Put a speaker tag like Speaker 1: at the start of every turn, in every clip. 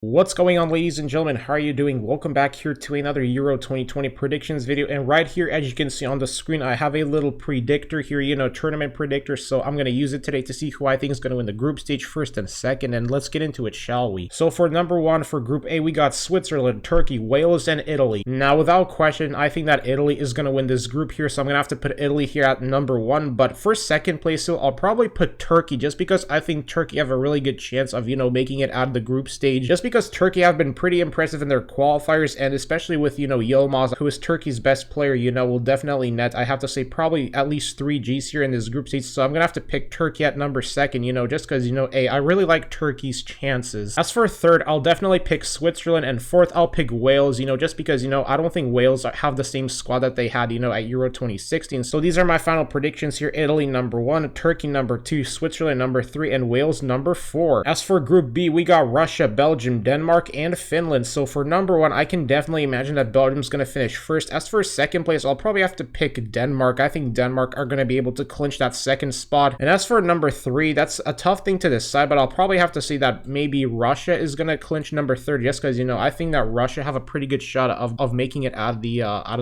Speaker 1: What's going on, ladies and gentlemen? How are you doing? Welcome back here to another Euro 2020 predictions video. And right here, as you can see on the screen, I have a little predictor here, tournament predictor. So I'm going to use it today to see who I think is going to win the group stage first and second. And let's get into it, shall we? So for number one, for Group A, we got Switzerland, Turkey, Wales, and Italy. Now, without question, I think that Italy is going to win this group here. So I'm going to have to put Italy here at number one. But for second place, so I'll probably put Turkey just because I think Turkey have a really good chance of, making it out of the group stage. Just because Turkey have been pretty impressive in their qualifiers, and especially with, Yilmaz, who is Turkey's best player, will definitely net, I have to say, probably at least 3 Gs here in this group stage. So I'm going to have to pick Turkey at number second, just because, I really like Turkey's chances. As for third, I'll definitely pick Switzerland, and fourth, I'll pick Wales, just because, I don't think Wales have the same squad that they had, at Euro 2016. So these are my final predictions here. Italy number one, Turkey number two, Switzerland number three, and Wales number four. As for Group B, we got Russia, Belgium, Denmark, and Finland. So for number one, I can definitely imagine that Belgium's going to finish first. As for second place, I'll probably have to pick Denmark. I think Denmark are going to be able to clinch that second spot. And as for number three, that's a tough thing to decide, but I'll probably have to say that maybe Russia is going to clinch number third, just because, I think that Russia have a pretty good shot of making it out of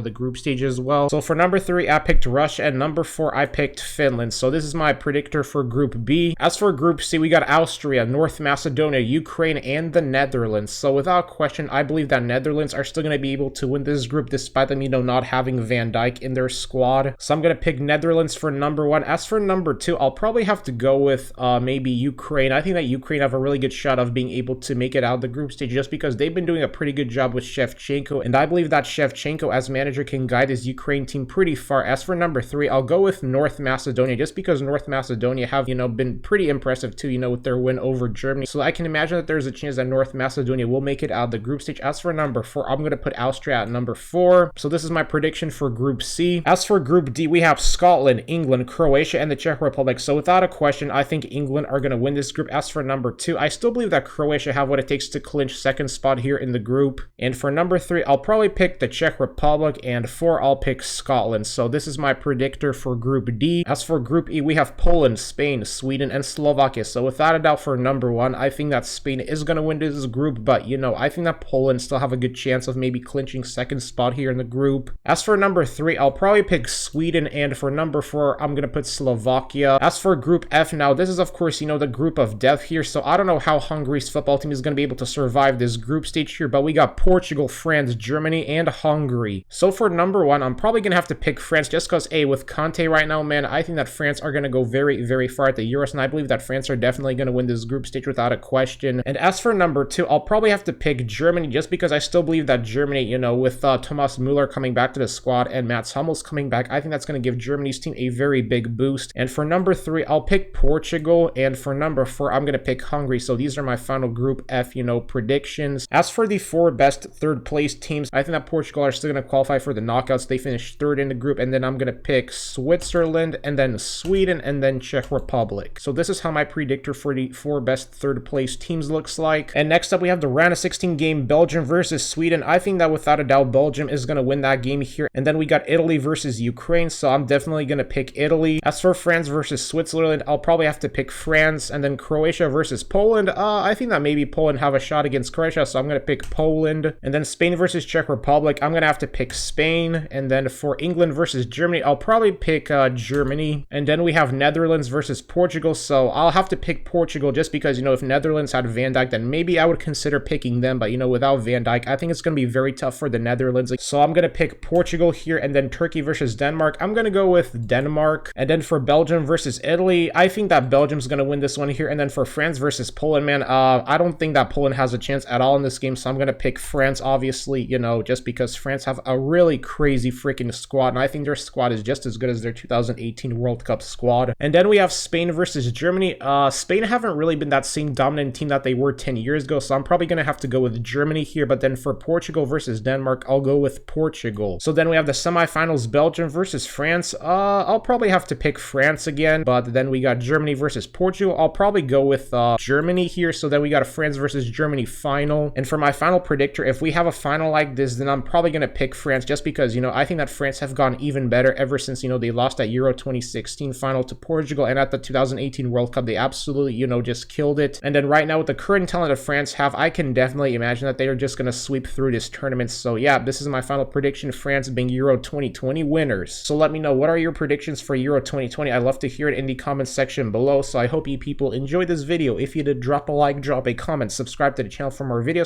Speaker 1: the group stage as well. So for number three, I picked Russia, and number four, I picked Finland. So this is my predictor for Group B. As for Group C, we got Austria, North Macedonia, Ukraine, and the Netherlands. So without question, I believe that Netherlands are still going to be able to win this group despite them, not having Van Dijk in their squad. So I'm going to pick Netherlands for number one. As for number two, I'll probably have to go with maybe Ukraine. I think that Ukraine have a really good shot of being able to make it out of the group stage just because they've been doing a pretty good job with Shevchenko, and I believe that Shevchenko as manager can guide his Ukraine team pretty far. As for number three, I'll go with North Macedonia just because North Macedonia have, been pretty impressive too, with their win over Germany. So I can imagine that there's a chance that North Macedonia will make it out of the group stage. As for number four, I'm going to put Austria at number four. So this is my prediction for Group C. As for Group D, we have Scotland, England, Croatia, and the Czech Republic. So without a question, I think England are going to win this group. As for number two, I still believe that Croatia have what it takes to clinch second spot here in the group. And for number three, I'll probably pick the Czech Republic, and four, I'll pick Scotland. So this is my predictor for Group D. As for Group E, we have Poland, Spain, Sweden, and Slovakia. So without a doubt, for number one, I think that Spain is going to win this group, but I think that Poland still have a good chance of maybe clinching second spot here in the group. As for number three, I'll probably pick Sweden, and for number four, I'm going to put Slovakia. As for Group F, now this is of course, the group of death here, so I don't know how Hungary's football team is going to be able to survive this group stage here, but we got Portugal, France, Germany, and Hungary. So for number one, I'm probably going to have to pick France just because, with Conte right now, man, I think that France are going to go very, very far at the Euros, and I believe that France are definitely going to win this group stage without a question. And as for number two, I'll probably have to pick Germany just because I still believe that Germany, with Thomas Müller coming back to the squad and Mats Hummels coming back, I think that's going to give Germany's team a very big boost. And for number three, I'll pick Portugal, and for number four, I'm going to pick Hungary. So these are my final Group F, predictions. As for the four best third place teams, I think that Portugal are still going to qualify for the knockouts. They finished third in the group, and then I'm going to pick Switzerland, and then Sweden, and then Czech Republic. So this is how my predictor for the four best third place teams looks like. And next up, we have the round of 16 game, Belgium versus Sweden. I think that without a doubt, Belgium is going to win that game here. And then we got Italy versus Ukraine, so I'm definitely going to pick Italy. As for France versus Switzerland, I'll probably have to pick France. And then Croatia versus Poland, I think that maybe Poland have a shot against Croatia, so I'm going to pick Poland. And then Spain versus Czech Republic, I'm going to have to pick Spain. And then for England versus Germany, I'll probably pick Germany. And then we have Netherlands versus Portugal, so I'll have to pick Portugal just because, if Netherlands had Van Dijk, then maybe I would consider picking them. But, without Van Dijk, I think it's going to be very tough for the Netherlands. So I'm going to pick Portugal here. And then Turkey versus Denmark, I'm going to go with Denmark. And then for Belgium versus Italy, I think that Belgium's going to win this one here. And then for France versus Poland, man, I don't think that Poland has a chance at all in this game. So I'm going to pick France, obviously, just because France have a really crazy freaking squad. And I think their squad is just as good as their 2018 World Cup squad. And then we have Spain versus Germany. Spain haven't really been that same dominant team that they were 10 years ago. So I'm probably going to have to go with Germany here. But then for Portugal versus Denmark, I'll go with Portugal. So then we have the semifinals, Belgium versus France. I'll probably have to pick France again. But then we got Germany versus Portugal. I'll probably go with Germany here. So then we got a France versus Germany final. And for my final predictor, if we have a final like this, then I'm probably going to pick France just because, I think that France have gone even better ever since, they lost at Euro 2016 final to Portugal, and at the 2018 World Cup, they absolutely, just killed it. And then right now with the current talent of France, France have, I can definitely imagine that they are just going to sweep through this tournament. So yeah, this is my final prediction, France being Euro 2020 winners. So let me know, what are your predictions for Euro 2020? I'd love to hear it in the comments section below. So I hope you people enjoyed this video. If you did, drop a like, drop a comment, subscribe to the channel for more videos.